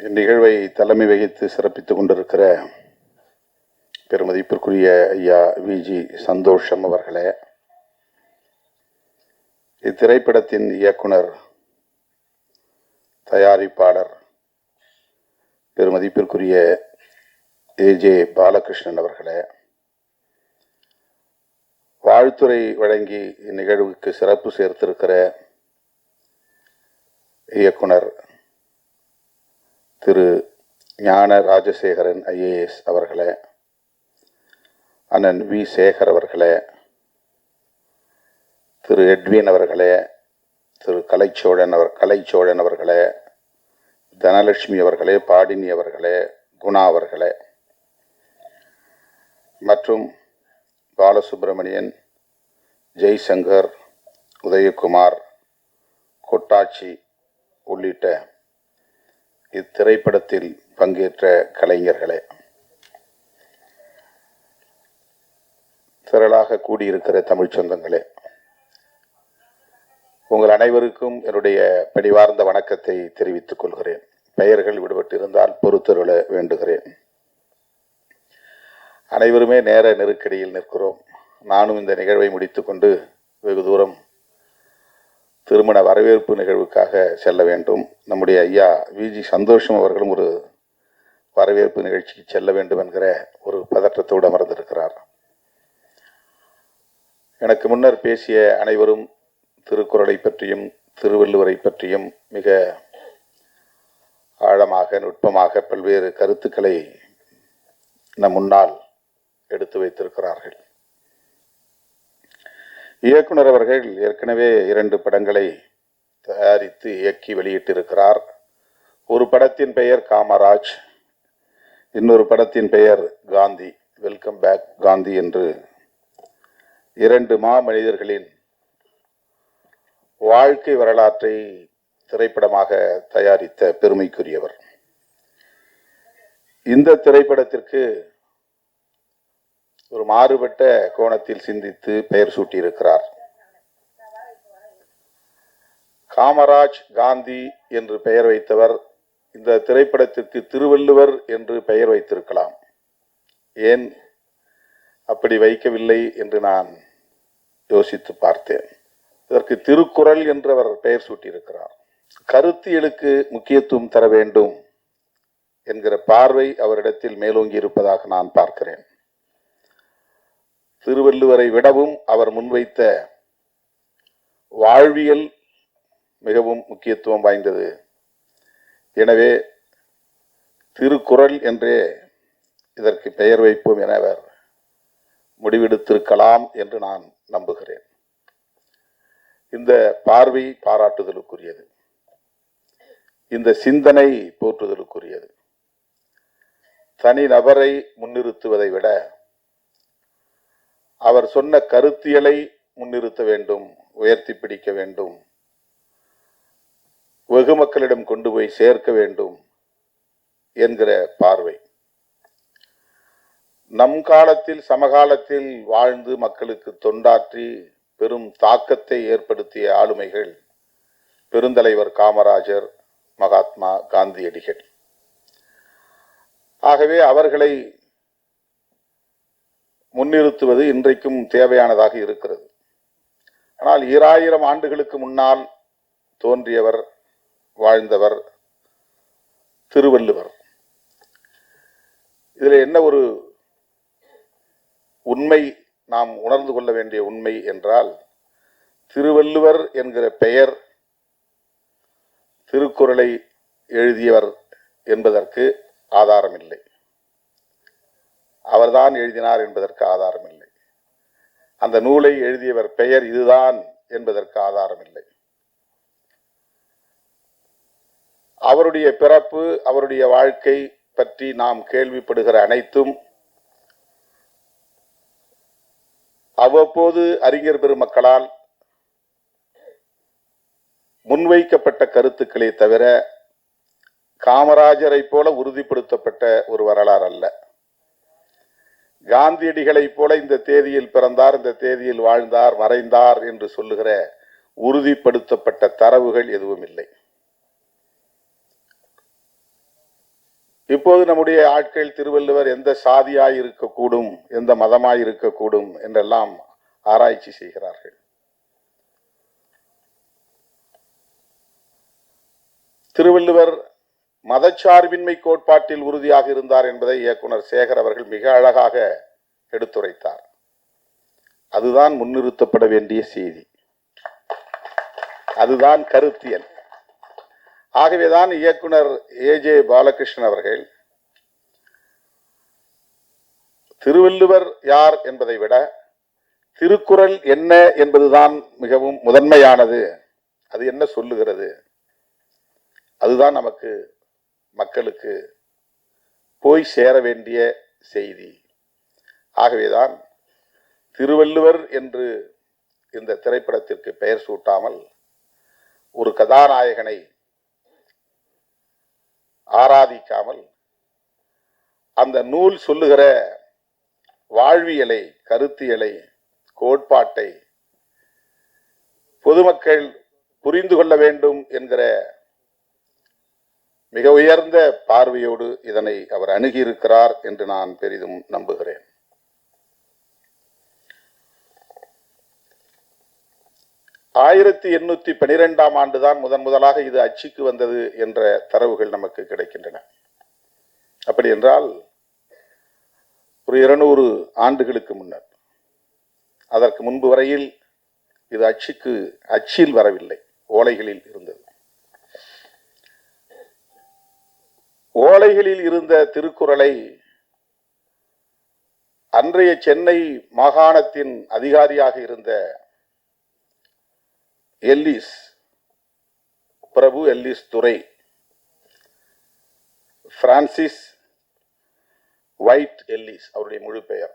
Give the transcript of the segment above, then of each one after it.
இந்நிகழ்வை தலைமை வகித்து சிறப்பித்துக் கொண்டிருக்கிற பெருமதிப்பிற்குரிய ஐயா விஜி சந்தோஷம் அவர்களே, இத்திரைப்படத்தின் இயக்குனர், தயாரிப்பாளர் பெருமதிப்பிற்குரிய ஏஜே பாலகிருஷ்ணன் அவர்களே, வாழ்த்துறை வழங்கி இந்நிகழ்வுக்கு சிறப்பு சேர்த்திருக்கிற இயக்குனர் திரு ஞான ராஜசேகரன் ஐஏஎஸ் அவர்களே, அண்ணன் வி சேகர் அவர்களே, திரு எட்வின் அவர்களே, திரு கலைச்சோழன் அவர்களே, தனலட்சுமி அவர்களே, பாடினி அவர்களே, குணா அவர்களே மற்றும் பாலசுப்ரமணியன், ஜெய்சங்கர், உதயகுமார், கொட்டாச்சி உள்ளிட்ட இத்திரைப்படத்தில் பங்கேற்ற கலைஞர்களே, திரளாக கூடியிருக்கிற தமிழ் சொந்தங்களே, உங்கள் அனைவருக்கும் என்னுடைய பணிவார்ந்த வணக்கத்தை தெரிவித்துக் கொள்கிறேன். பெயர்கள் விடுபட்டிருந்தால் பொறுத்தருள வேண்டுகிறேன். அனைவருமே நேர நெருக்கடியில் நிற்கிறோம். நானும் இந்த நிகழ்வை முடித்துக்கொண்டு வெகு தூரம் திருமண வரவேற்பு நிகழ்வுக்காக செல்ல வேண்டும். நம்முடைய ஐயா விஜி சந்தோஷம் அவர்களும் ஒரு வரவேற்பு நிகழ்ச்சிக்கு செல்ல வேண்டும் என்கிற ஒரு பதற்றத்தோடு அமர்ந்திருக்கிறார். எனக்கு முன்னர் பேசிய அனைவரும் திருக்குறளை பற்றியும் திருவள்ளுவரை பற்றியும் மிக ஆழமாக நுட்பமாக பல்வேறு கருத்துக்களை நம் முன்னால் எடுத்து வைத்திருக்கிறார்கள். இயக்குனர் அவர்கள் ஏற்கனவே 2 படங்களை தயாரித்து இயக்கி வெளியிட்டிருக்கிறார். ஒரு படத்தின் பெயர் காமராஜ், இன்னொரு படத்தின் பெயர் காந்தி, வெல்கம் பேக் காந்தி என்று 2 மாமனிதர்களின் வாழ்க்கை வரலாற்றை திரைப்படமாக தயாரித்த பெருமைக்குரியவர். இந்த திரைப்படத்திற்கு ஒரு மாறுபட்ட கோணத்தில் சிந்தித்து பெயர் சூட்டியிருக்கிறார். காமராஜ் காந்தி என்று பெயர் வைத்தவர் இந்த திரைப்படத்திற்கு திருவள்ளுவர் என்று பெயர் வைத்திருக்கலாம். ஏன் அப்படி வைக்கவில்லை என்று நான் யோசித்து பார்த்தேன். இதற்கு திருக்குறள் என்று அவர் பெயர் சூட்டியிருக்கிறார். கருத்தியலுக்கு முக்கியத்துவம் தர வேண்டும் என்கிற பார்வை அவரிடத்தில் மேலோங்கி இருப்பதாக நான் பார்க்கிறேன். திருவள்ளுவரை விடவும் அவர் முன்வைத்த வாழ்வியல் மிகவும் முக்கியத்துவம் வாய்ந்தது. எனவே திருக்குறள் என்றே இதற்கு பெயர் வைப்போம் என அவர் முடிவெடுத்திருக்கலாம் என்று நான் நம்புகிறேன். இந்த பார்வை பாராட்டுதலுக்குரியது, இந்த சிந்தனை போற்றுதலுக்குரியது. தனி நபரை முன்னிறுத்துவதை விட அவர் சொன்ன கருத்தியலை முன்னிறுத்த வேண்டும், உயர்த்தி பிடிக்க வேண்டும், வெகு மக்களிடம் கொண்டு போய் சேர்க்க வேண்டும் என்கிற பார்வை. நம் காலத்தில் சமகாலத்தில் வாழ்ந்து மக்களுக்கு தொண்டாற்றி பெரும் தாக்கத்தை ஏற்படுத்திய ஆளுமைகள் பெருந்தலைவர் காமராஜர், மகாத்மா காந்தியடிகள். ஆகவே அவர்களை முன்னிறுத்துவது இன்றைக்கும் தேவையானதாக இருக்கிறது. ஆனால் 2000 ஆண்டுகளுக்கு முன்னால் தோன்றியவர், வாழ்ந்தவர் திருவள்ளுவர். இதில் என்ன ஒரு உண்மை நாம் உணர்ந்து கொள்ள வேண்டிய உண்மை என்றால், திருவள்ளுவர் என்கிற பெயர் திருக்குறளை எழுதியவர் என்பதற்கு ஆதாரம் இல்லை. அவர்தான் எழுதினார் என்பதற்கு ஆதாரம் இல்லை. அந்த நூலை எழுதியவர் பெயர் இதுதான் என்பதற்கு ஆதாரம் இல்லை. அவருடைய பிறப்பு, அவருடைய வாழ்க்கை பற்றி நாம் கேள்விப்படுகிற அனைத்தும் அவ்வப்போது அறிஞர் பெருமக்களால் முன்வைக்கப்பட்ட கருத்துக்களே தவிர காமராஜரை போல உறுதிப்படுத்தப்பட்ட ஒரு வரலாறு அல்ல. காந்தியடிகளைப் போல இந்த தேதியில் பிறந்தார், இந்த தேதியில் வாழ்ந்தார், மறைந்தார் என்று சொல்லுகிற உறுதிப்படுத்தப்பட்ட தரவுகள் எதுவும் இல்லை. இப்போது நம்முடைய ஆட்கள் திருவள்ளுவர் எந்த சாதியாய் இருக்கக்கூடும், எந்த மதமாய் இருக்கக்கூடும் என்றெல்லாம் ஆராய்ச்சி செய்கிறார்கள். திருவள்ளுவர் மதச்சார்பின்மை கோட்பாட்டில் உறுதியாக இருந்தார் என்பதை இயக்குனர் சேகர் அவர்கள் மிக அழகாக எடுத்துரைத்தார். அதுதான் முன்னிறுத்தப்பட வேண்டிய செய்தி, அதுதான் கருத்தியல். ஆகவேதான் இயக்குனர் ஏஜே பாலகிருஷ்ணன் அவர்கள் திருவள்ளுவர் யார் என்பதை விட திருக்குறள் என்ன என்பதுதான் மிகவும் முதன்மையானது. அது என்ன சொல்லுகிறது, அதுதான் நமக்கு மக்களுக்கு போய் சேர வேண்டிய செய்தி. ஆகவேதான் திருவள்ளுவர் என்று இந்த திரைப்படத்திற்கு பெயர் சூட்டாமல் ஒரு கதாநாயகனை ஆராதிக்காமல் அந்த நூல் சொல்லுகிற வாழ்வியலை, கருத்தியலை, கோட்பாட்டை பொதுமக்கள் புரிந்து கொள்ள வேண்டும் என்கிற மிக உயர்ந்த பார்வையோடு இதனை அவர் அணுகியிருக்கிறார் என்று நான் பெரிதும் நம்புகிறேன். ஆயிரத்தி 1812 ஆண்டுதான் முதலாக இது அச்சுக்கு வந்தது என்ற தரவுகள் நமக்கு கிடைக்கின்றன. அப்படி என்றால் ஒரு 200 ஆண்டுகளுக்கு முன்னர், அதற்கு முன்பு வரையில் இது அச்சில் வரவில்லை, ஓலைகளில் இருந்தது. ஓலைகளில் இருந்த திருக்குறளை அன்றைய சென்னை மாகாணத்தின் அதிகாரியாக இருந்த பிரபு எல்லிஸ் துரை, பிரான்சிஸ் ஒயிட் எல்லிஸ் அவருடைய முழு பெயர்,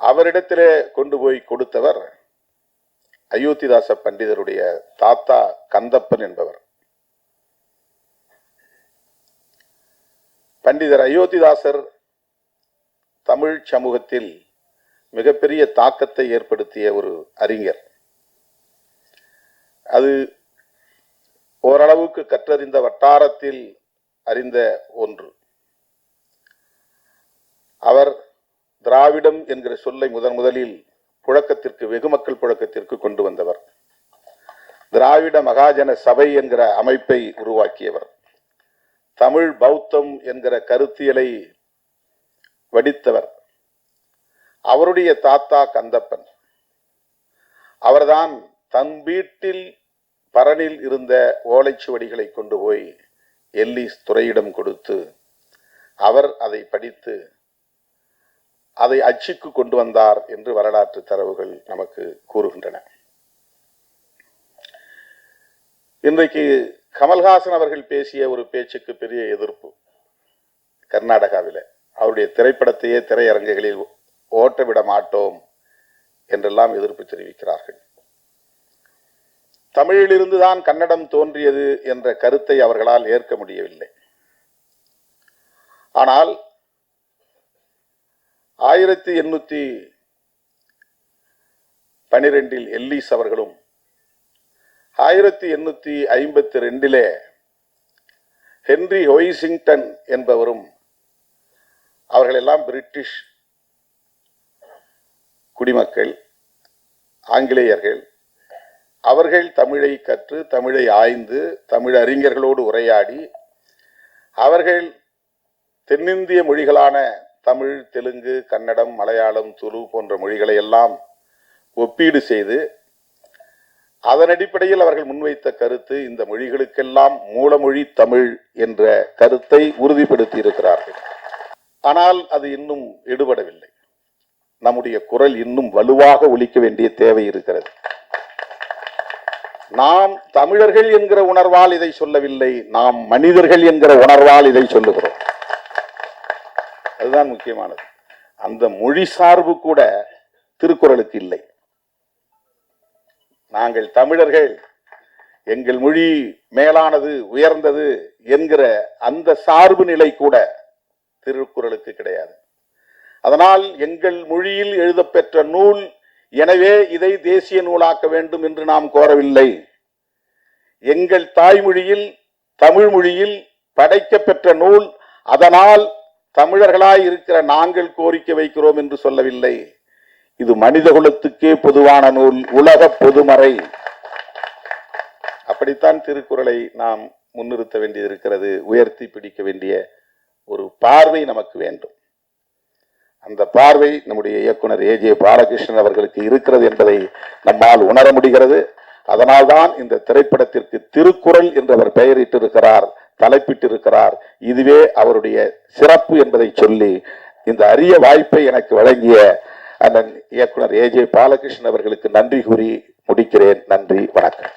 அவரிடத்திலே கொண்டு போய் கொடுத்தவர் அயோத்திதாச பண்டிதருடைய தாத்தா கந்தப்பன் என்பவர். பண்டிதர் அயோத்திதாசர் தமிழ் சமூகத்தில் மிகப்பெரிய தாக்கத்தை ஏற்படுத்திய ஒரு அறிஞர். அது ஓரளவுக்கு கற்றறிந்த வட்டாரத்தில் அறிந்த ஒன்று. அவர் திராவிடம் என்கிற சொல்லை முதலில் புழக்கத்திற்கு, வெகுமக்கள் புழக்கத்திற்கு கொண்டு வந்தவர். திராவிட மகாஜன சபை என்கிற அமைப்பை உருவாக்கியவர். தமிழ் பௌத்தம் என்கிற கருத்தியலை வடித்தவர். அவருடைய தாத்தா கந்தப்பன். அவர்தான் தன் வீட்டில் பரணில் இருந்த ஓலைச்சுவடிகளை கொண்டு போய் எல்லிஸ் துரையிடம் கொடுத்து அவர் அதை படித்து அதை அச்சுக்கு கொண்டு வந்தார் என்று வரலாற்று தரவுகள் நமக்கு கூறுகின்றன. இன்றைக்கு கமல்ஹாசன் அவர்கள் பேசிய ஒரு பேச்சுக்கு பெரிய எதிர்ப்பு கர்நாடகாவில். அவருடைய திரைப்படத்தையே திரையரங்குகளில் ஓட்டவிட மாட்டோம் என்றெல்லாம் எதிர்ப்பு தெரிவிக்கிறார்கள். தமிழிலிருந்துதான் கன்னடம் தோன்றியது என்ற கருத்தை அவர்களால் ஏற்க முடியவில்லை. ஆனால் 1812 எல்லிஸ் அவர்களும் 1852 ஹென்றி ஹொய்சிங்டன் என்பவரும், அவர்களெல்லாம் பிரிட்டிஷ் குடிமக்கள், ஆங்கிலேயர்கள். அவர்கள் தமிழை கற்று, தமிழை ஆய்ந்து, தமிழ் அறிஞர்களோடு உரையாடி, அவர்கள் தென்னிந்திய மொழிகளான தமிழ், தெலுங்கு, கன்னடம், மலையாளம், துளு போன்ற மொழிகளை எல்லாம் ஒப்பீடு செய்து அதன் அடிப்படையில் அவர்கள் முன்வைத்த கருத்து இந்த மொழிகளுக்கெல்லாம் மூலமொழி தமிழ் என்ற கருத்தை உறுதிப்படுத்தி இருக்கிறார்கள். ஆனால் அது இன்னும் எடுபடவில்லை. நம்முடைய குரல் இன்னும் வலுவாக ஒலிக்க வேண்டிய தேவை இருக்கிறது. நாம் தமிழர்கள் என்கிற உணர்வால் இதை சொல்லவில்லை, நாம் மனிதர்கள் என்கிற உணர்வால் இதை சொல்லுகிறோம். அதுதான் முக்கியமானது. அந்த மொழி சார்பு கூட திருக்குறளுக்கு இல்லை. நாங்கள் தமிழர்கள், எங்கள் மொழி மேலானது, உயர்ந்தது என்கிற அந்த சார்பு நிலை கூட திருக்குறளுக்கு கிடையாது. அதனால் எங்கள் மொழியில் எழுதப்பெற்ற நூல், எனவே இதை தேசிய நூலாக்க வேண்டும் என்று நாம் கோரவில்லை. எங்கள் தாய்மொழியில், தமிழ் மொழியில் படைக்கப்பெற்ற நூல். அதனால் தமிழர்களாய் இருக்கிற நாங்கள் கோரிக்கை வைக்கிறோம் என்று சொல்லவில்லை. இது மனிதகுலத்துக்கே பொதுவான நூல், உலக பொதுமறை. அப்படித்தான் திருக்குறளை நாம் முன்னிறுத்த வேண்டியிருக்கிறது. உயர்த்தி பிடிக்க வேண்டிய ஒரு பார்வை நமக்கு வேண்டும். அந்த பார்வை நம்முடைய இயக்குனர் ஏஜே பாலகிருஷ்ணன் அவர்களுக்கு இருக்கிறது என்பதை நம்மால் உணர முடிகிறது. அதனால்தான் இந்த திரைப்படத்திற்கு திருக்குறள் என்று அவர் பெயரிட்டிருக்கிறார், தலைப்பிட்டிருக்கிறார். இதுவே அவருடைய சிறப்பு என்பதை சொல்லி இந்த அரிய வாய்ப்பை எனக்கு வழங்கிய அண்ணன் இயக்குனர் ஏஜே பாலகிருஷ்ணன் அவர்களுக்கு நன்றி கூறி முடிக்கிறேன். நன்றி, வணக்கம்.